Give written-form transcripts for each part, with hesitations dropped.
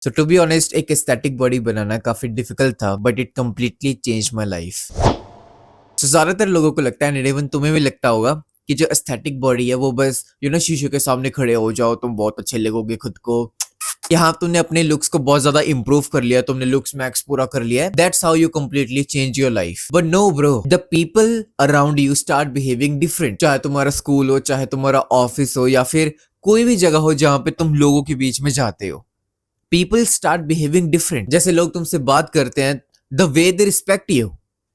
So to be honest एक aesthetic body बनाना काफी डिफिकल्ट था but it completely change my life. So ज्यादातर लोगों को लगता है एंड इवन तुम्हें भी लगता होगा कि जो एस्थेटिक बॉडी है वो बस शीशे के सामने खड़े हो जाओ, तुम बहुत अच्छे लगोगे खुद को। यहाँ तुमने अपने लुक्स को बहुत ज्यादा इंप्रूव कर लिया, तुमने लुक्स मैक्स पूरा कर लिया है, that's how you completely change your life. But no bro, the people around you start behaving different. चाहे तुम्हारा स्कूल हो, चाहे तुम्हारा ऑफिस हो, या फिर कोई भी जगह हो जहाँ पे तुम लोगों के बीच में जाते हो, पीपल स्टार्ट बिहेविंग डिफरेंट। जैसे लोग तुमसे बात करते हैं, the way they respect you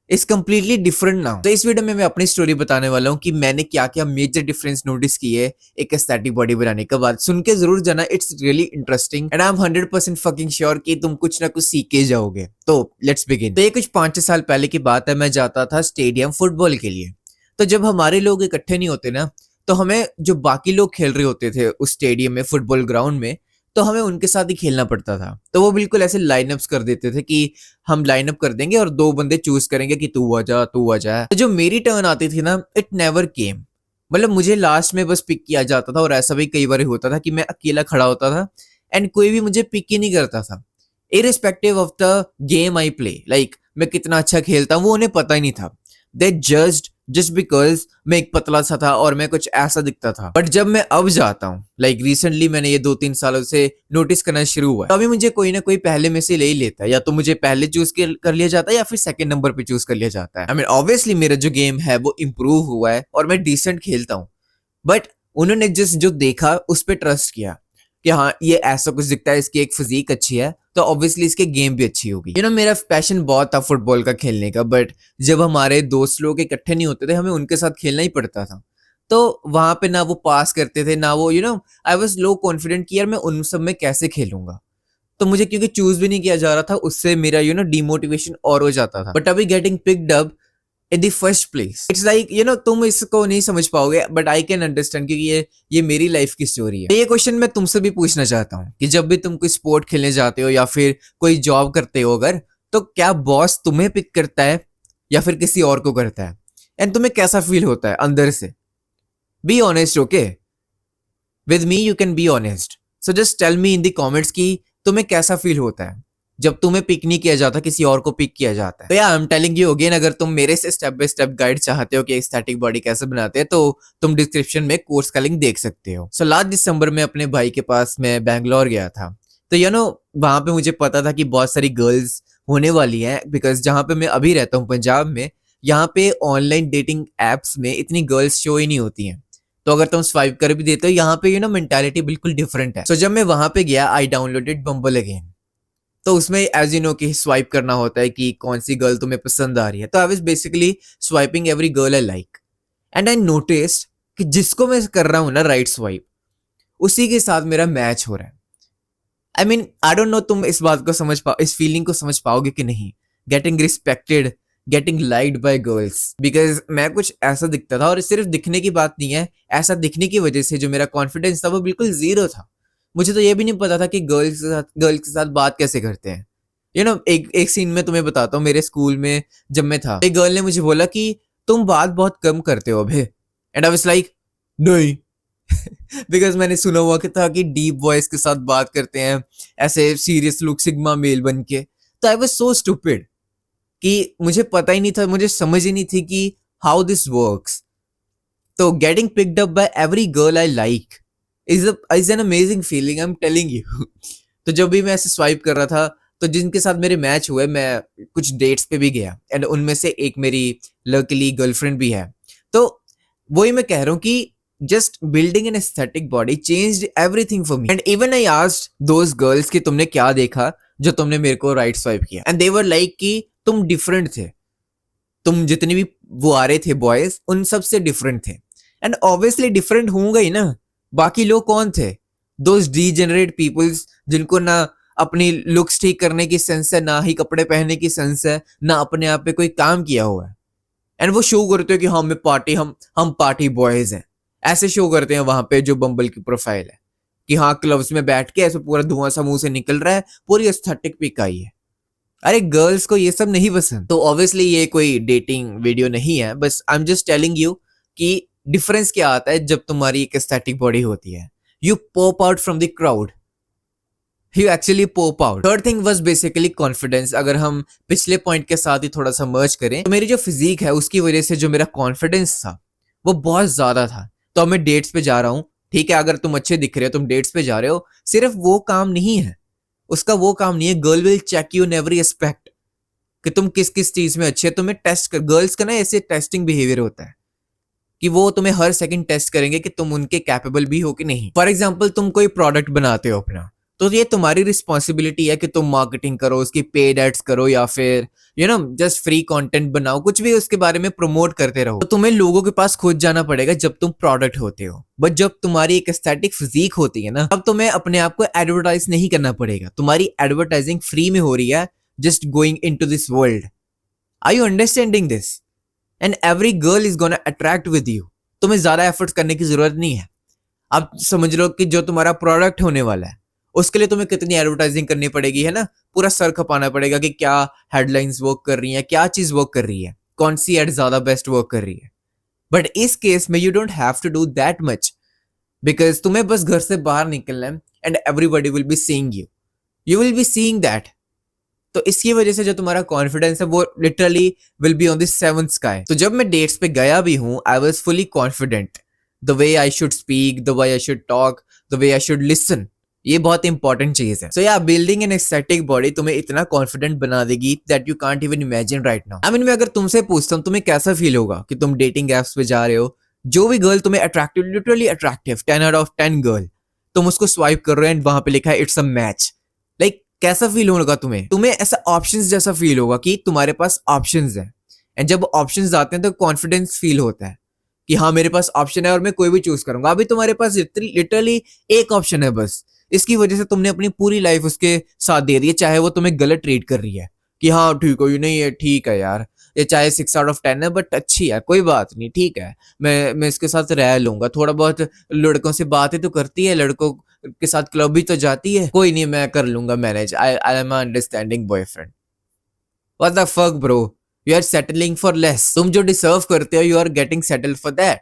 is completely different now. तो इस वीडियो में मैं अपनी स्टोरी बताने वाला हूँ कि मैंने क्या क्या मेजर डिफरेंस नोटिस किए एक एस्थेटिक बॉडी बनाने के बाद। सुन के जरूर जाना, it's really interesting and I am 100% fucking sure कि तुम कुछ ना कुछ सीख के जाओगे। तो लेट्स बिगिन। तो ये कुछ 5-6 साल पहले की बात है। मैं जाता था स्टेडियम फुटबॉल के लिए। तो जब हमारे लोग इकट्ठे नहीं होते ना, तो हमें जो बाकी लोग खेल रहे होते थे उस स्टेडियम में, फुटबॉल ग्राउंड में, तो हमें उनके साथ ही खेलना पड़ता था। तो वो बिल्कुल ऐसे लाइनअप्स कर देते थे कि हम लाइनअप कर देंगे और 2 बंदे चूज करेंगे कि तू आ जा तू आ जा। तो जो मेरी टर्न आती थी ना, इट नेवर केम। मतलब मुझे लास्ट में बस पिक किया जाता था और ऐसा भी कई बार होता था कि मैं अकेला खड़ा होता था एंड कोई भी मुझे पिक ही नहीं करता था। Irrespective of the game I play, like मैं कितना अच्छा खेलता हूँ वो उन्हें पता ही नहीं था। दे जज्ड जस्ट बिकॉज मैं एक पतला सा था और मैं कुछ ऐसा दिखता था। बट जब मैं अब जाता हूँ, लाइक रिसेंटली मैंने ये 2-3 सालों से नोटिस करना शुरू हुआ है, तो अभी मुझे कोई ना कोई पहले में से ले ही लेता है। या तो मुझे पहले चूज कर लिया जाता है या फिर सेकंड नंबर पे चूज कर लिया जाता है। आई मीन ऑब्वियसली मेरा जो गेम है वो इम्प्रूव हुआ है और मैं डिसेंट खेलता हूँ। बट उन्होंने जिस जो देखा उस पर ट्रस्ट किया कि हाँ ये ऐसा कुछ दिखता है, इसकी एक फिजिक अच्छी है तो ऑब्वियसली इसके गेम भी अच्छी होगी। मेरा पैशन बहुत था फुटबॉल का खेलने का, बट जब हमारे दोस्त लोग इकट्ठे नहीं होते थे, हमें उनके साथ खेलना ही पड़ता था। तो वहां पे ना वो पास करते थे, ना वो आई वाज लो कॉन्फिडेंट कि यार मैं उन सब में कैसे खेलूंगा। तो मुझे क्योंकि चूज भी नहीं किया जा रहा था, उससे मेरा डिमोटिवेशन और हो जाता था। बट अभी getting picked up in the first place, it's like तुम इसको नहीं समझ पाओगे बट आई कैन अंडरस्टैंड, क्योंकि ये मेरी लाइफ की स्टोरी है। ये क्वेश्चन मैं तुमसे भी पूछना चाहता हूँ कि जब भी तुम कोई स्पोर्ट खेलने जाते हो या फिर कोई जॉब करते हो अगर, तो क्या बॉस तुम्हें पिक करता है या फिर किसी और को करता है, एंड तुम्हें कैसा फील होता है अंदर से? Be honest, okay? With me you can be honest. So just tell me in the comments कि तुम्हें कैसा फील होता है जब तुम्हें पिक नहीं किया जाता, किसी और को पिक किया जाता है। तो या I am telling you again, अगर तुम मेरे से स्टेप बाय स्टेप गाइड चाहते हो कि एस्थेटिक बॉडी कैसे बनाते हैं, तो तुम डिस्क्रिप्शन में कोर्स का लिंक देख सकते हो। सो लास्ट दिसंबर में अपने भाई के पास मैं बैंगलोर गया था। तो वहां पे मुझे पता था कि बहुत सारी गर्ल्स होने वाली हैं, बिकॉज जहाँ पे मैं अभी रहता हूँ पंजाब में, यहाँ पे ऑनलाइन डेटिंग एप्स में इतनी गर्ल्स शो ही नहीं होती हैं। तो अगर तुम स्वाइप कर भी देते हो यहाँ पे मेंटालिटी बिल्कुल डिफरेंट है। सो जब मैं वहां पे गया, आई डाउनलोडेड बम्बल अगेन। तो उसमें एज कि स्वाइप करना होता है कि कौन सी गर्ल तुम्हें पसंद आ रही है। तो I was basically swiping every girl I like, and I noticed कि जिसको मैं कर रहा हूँ ना राइट स्वाइप, उसी के साथ मेरा मैच हो रहा है। I mean I don't know तुम इस बात को इस फीलिंग को समझ पाओगे कि नहीं। Getting respected, getting liked by girls, because मैं कुछ ऐसा दिखता था। और सिर्फ दिखने की बात नहीं है, ऐसा दिखने की वजह से जो मेरा कॉन्फिडेंस था वो बिल्कुल जीरो था। मुझे तो ये भी नहीं पता था कि गर्ल्स के साथ बात कैसे करते हैं। एक सीन में तुम्हें बताता हूँ। मेरे स्कूल में जब मैं था, एक गर्ल ने मुझे बोला कि तुम बात बहुत कम करते हो अभे, एंड आई वाज लाइक नहीं। बिकॉज मैंने सुना हुआ कि था कि डीप वॉइस के साथ बात करते हैं, ऐसे सीरियस लुक सिग्मा मेल बन के। तो आई वाज सो स्टूपिड कि मुझे पता ही नहीं था, मुझे समझ ही नहीं थी कि हाउ दिस वर्क्स। तो getting picked up by every girl I like is an amazing feeling, I am telling you. तो जब भी मैं ऐसे स्वाइप कर रहा था, तो जिनके साथ मेरे मैच हुए, मैं कुछ डेट्स पे भी गया एंड उनमें से एक मेरी लकीली गर्लफ्रेंड भी है। तो वही मैं कह रहा हूँ कि just building an aesthetic body changed everything for me. And even I asked those girls कि तुमने क्या देखा जो तुमने मेरे को राइट स्वाइप किया, एंड दे वर लाइक कि तुम डिफरेंट थे। तुम जितने भी वो आ रहे थे बॉयज, उन सब से डिफरेंट थे। एंड ऑब्वियसली डिफरेंट होंगे ही ना, बाकी लोग कौन थे? दोज डीजेनरेट पीपल्स जिनको ना अपनी लुक्स ठीक करने की सेंस है, ना ही कपड़े पहनने की सेंस है, ना अपने आप पे कोई काम किया हुआ है। एंड वो शो करते हो कि हम पार्टी बॉयज हैं। ऐसे शो करते हैं वहां पे जो बम्बल की प्रोफाइल है कि हाँ क्लब्स में बैठ के ऐसे पूरा धुआं सा मुंह से निकल रहा है, पूरी एस्थेटिक पिक आई है। अरे गर्ल्स को ये सब नहीं पसंद। तो ऑब्वियसली ये कोई डेटिंग वीडियो नहीं है, बस I am just telling you कि डिफरेंस क्या आता है जब तुम्हारी एक एस्थेटिक बॉडी होती है। You pop out from the crowd, you actually pop out. Third thing was basically confidence. अगर हम पिछले पॉइंट के साथ ही थोड़ा सा मर्ज करें तो मेरी जो फिजिक है उसकी वजह से जो मेरा कॉन्फिडेंस था वो बहुत ज्यादा था। तो अब मैं डेट्स पे जा रहा हूँ, ठीक है, अगर तुम अच्छे दिख रहे हो, तुम डेट्स पे जा रहे हो, सिर्फ वो काम नहीं है, उसका वो काम नहीं है, girl will check you in every aspect कि तुम किस किस चीज में अच्छे है। तुम्हें टेस्ट कर, गर्ल्स का ना ऐसे टेस्टिंग बिहेवियर होता है कि वो तुम्हें हर सेकंड टेस्ट करेंगे कि तुम उनके कैपेबल भी हो कि नहीं। फॉर एग्जाम्पल तुम कोई प्रोडक्ट बनाते हो अपना, तो ये तुम्हारी रिस्पॉन्सिबिलिटी है कि तुम मार्केटिंग करो, उसकी पेड एड्स करो, या फिर जस्ट फ्री कंटेंट बनाओ, कुछ भी उसके बारे में प्रमोट करते रहो। तो तुम्हें लोगों के पास खुद जाना पड़ेगा जब तुम प्रोडक्ट होते हो। बट जब तुम्हारी एक एस्थेटिक फिजिक होती है ना, तब तुम्हें अपने आप को एडवर्टाइज नहीं करना पड़ेगा। तुम्हारी एडवर्टाइजिंग फ्री में हो रही है, just going into this world. Are you understanding this? And every girl is gonna attract with you. तुम्हें ज्यादा एफर्ट्स करने की जरूरत नहीं है। अब समझ लो कि जो तुम्हारा प्रोडक्ट होने वाला है उसके लिए तुम्हें कितनी एडवर्टाइजिंग करनी पड़ेगी, है ना, पूरा सर खपाना पड़ेगा कि क्या हेडलाइंस वर्क कर रही हैं, क्या चीज वर्क कर रही है, कौन सी एड ज्यादा बेस्ट वर्क कर रही है। बट इस केस में you don't have to do that much, because तुम्हें बस घर से बाहर निकलना है and everybody will be seeing you, you will be seeing that. तो इसकी वजह से जो तुम्हारा कॉन्फिडेंस है वो literally will be on the seventh sky. तो जब मैं डेट्स पे गया भी हूँ, I was fully confident the way I should speak, the way I should talk, the way I should listen. ये बहुत इंपॉर्टेंट चीज है। सो या बिल्डिंग एन एस्थेटिक बॉडी तुम्हें इतना कॉन्फिडेंट बना देगी that you can't even imagine right now. I mean मैं अगर तुमसे पूछता हूँ तुम्हें कैसा फील होगा कि तुम डेटिंग एप्स पे जा रहे हो, जो भी गर्ल तुम्हें attractive, literally attractive, 10 out of 10 girl, तुम उसको स्वाइप कर रहे हो एंड वहां पे लिखा है इट्स अ मैच, लाइक कैसा फील होगा तुम्हें? तुम्हें ऐसा ऑप्शंस जैसा फील होगा कि तुम्हारे पास ऑप्शंस हैं। एंड जब ऑप्शंस आते हैं तो कॉन्फिडेंस फील होता है कि हाँ मेरे पास ऑप्शन है और मैं कोई भी चूज करूंगा। अभी तुम्हारे पास लिटरली एक ऑप्शन है बस, इसकी वजह से तुमने अपनी पूरी लाइफ उसके साथ दे दी है, चाहे वो तुम्हें गलत ट्रीट कर रही है कि हाँ ठीक हो, नहीं ये ठीक है यार, ये चाहे 6 आउट ऑफ 10 है बट अच्छी है, कोई बात नहीं, ठीक है, मैं इसके साथ रह लूंगा, थोड़ा बहुत लड़कों से बातें तो करती है, लड़कों के साथ क्लब भी तो जाती है, कोई नहीं मैं कर लूंगा manage, I am understanding boyfriend. What the fuck bro, you are settling for less. तुम जो डिजर्व करते हो you are getting settled for that.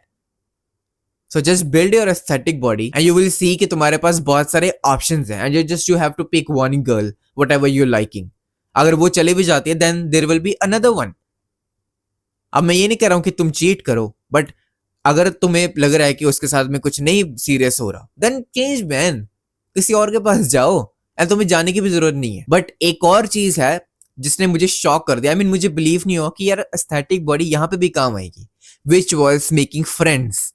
So just build your aesthetic body and you will see कि तुम्हारे पास बहुत सारे options हैं and you have to pick one girl whatever you liking. अगर वो चली भी जाती है then there will be another one. अब मैं ये नहीं कह रहा हूं कि तुम चीट करो, बट अगर तुम्हें लग रहा है कि उसके साथ में कुछ नहीं सीरियस हो रहा, देन चेंज मैन, किसी और के पास जाओ एंड तुम्हें जाने की भी जरूरत नहीं है। बट एक और चीज है जिसने मुझे शॉक कर दिया, आई मीन मुझे बिलीव नहीं हुआ कि यार एस्थेटिक बॉडी यहाँ पे भी काम आएगी, विच वॉज मेकिंग फ्रेंड्स।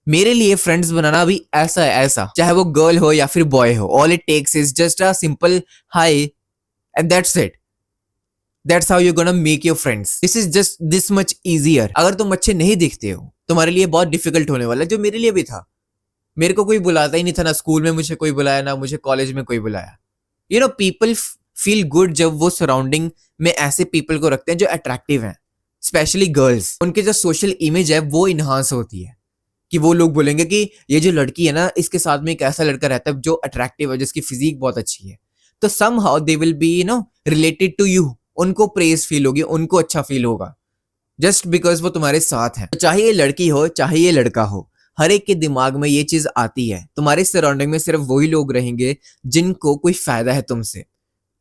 मेरे लिए फ्रेंड्स बनाना भी ऐसा है, ऐसा चाहे वो गर्ल हो या फिर बॉय हो, all it takes is just a simple hi and that's it. That's how you're gonna make your friends. This is just this much easier. अगर तुम अच्छे नहीं दिखते हो तुम्हारे लिए बहुत डिफिकल्ट होने वाला है, जो मेरे लिए भी था। मेरे को कोई बुलाता ही नहीं था, ना स्कूल में मुझे कोई बुलाया, ना मुझे कॉलेज में कोई बुलाया। You know people feel good जब वो सराउंडिंग में ऐसे पीपल को रखते हैं जो अट्रैक्टिव हैं, स्पेशली गर्ल्स। उनके जो सोशल इमेज है वो इन्हांस होती है कि वो लोग बोलेंगे कि ये जो लड़की है ना इसके साथ में एक ऐसा लड़का रहता है जो अट्रैक्टिव है, जिसकी फिजिक बहुत अच्छी है, तो somehow they will be related to you. उनको प्रेज फील होगी, उनको अच्छा फील होगा जस्ट बिकॉज वो तुम्हारे साथ है। तो चाहे ये लड़की हो चाहे ये लड़का हो, हर एक के दिमाग में ये चीज आती है, तुम्हारे सराउंडिंग में सिर्फ वही लोग रहेंगे जिनको कोई फायदा है तुमसे,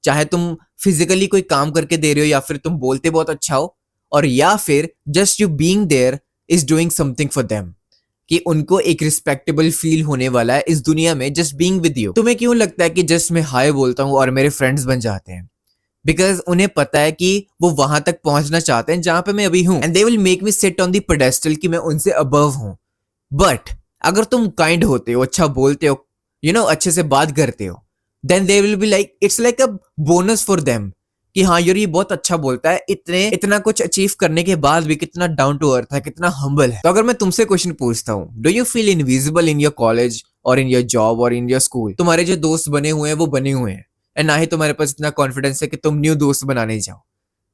चाहे तुम फिजिकली कोई काम करके दे रहे हो या फिर तुम बोलते बहुत अच्छा हो, और या फिर just you being there is doing something for them, कि उनको एक रिस्पेक्टेबल फील होने वाला है इस दुनिया में जस्ट बीइंग विद यू। तुम्हें क्यों लगता है कि जस्ट मैं हाय बोलता हूँ और मेरे फ्रेंड्स बन जाते हैं? बिकॉज उन्हें पता है कि वो वहां तक पहुंचना चाहते हैं जहां पे मैं अभी हूं, and they will make me sit on the pedestal कि मैं उनसे अबव हूं। बट अगर तुम काइंड होते हो, अच्छा बोलते हो, अच्छे से बात करते हो, then they will be like it's like a bonus for them कि हाँ यार ये बहुत अच्छा बोलता है, इतना कुछ अचीव करने के बाद भी कितना डाउन टू अर्थ है, कितना हम्बल है। तो अगर मैं तुमसे क्वेश्चन पूछता हूँ, do you feel invisible in your college और इन योर जॉब और इन योर स्कूल? तुम्हारे जो दोस्त बने हुए हैं वो बने हुए हैं, एंड ना ही तुम्हारे पास इतना कॉन्फिडेंस है कि तुम न्यू दोस्त बनाने जाओ।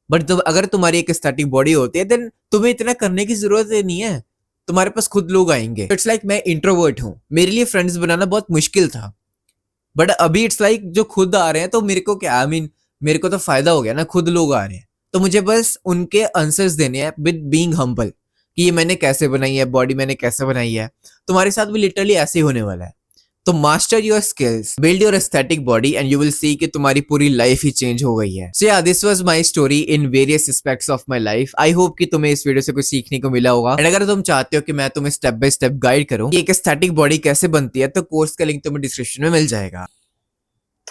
बट अगर तुम्हारी एक एस्थेटिक बॉडी होती है देन तुम्हें इतना करने की जरूरत नहीं है, तुम्हारे पास खुद लोग आएंगे। इट्स लाइक मैं इंट्रोवर्ट हूँ, मेरे लिए फ्रेंड्स बनाना बहुत मुश्किल था, बट अभी इट्स लाइक जो खुद आ रहे हैं तो मेरे को क्या, आई मीन मेरे को तो फायदा हो गया ना, खुद लोग आ रहे हैं तो मुझे बस उनके आंसर्स देने हैं विद बीइंग हम्बल कि ये मैंने कैसे बनाई है बॉडी, मैंने कैसे बनाई है। तुम्हारे साथ भी लिटरली ऐसे ही होने वाला है। तो master your skills, build your aesthetic body and you will see कि तुम्हारी पूरी लाइफ ही चेंज हो गई है। सो या this was my story in various aspects of my life. I hope कि तुम्हें इस वीडियो से कुछ सीखने को मिला होगा। एंड अगर तुम चाहते हो कि मैं तुम्हें स्टेप बाय स्टेप गाइड करूं कि एक एस्थेटिक बॉडी कैसे बनती है, तो कोर्स का लिंक तुम्हें डिस्क्रिप्शन में मिल जाएगा।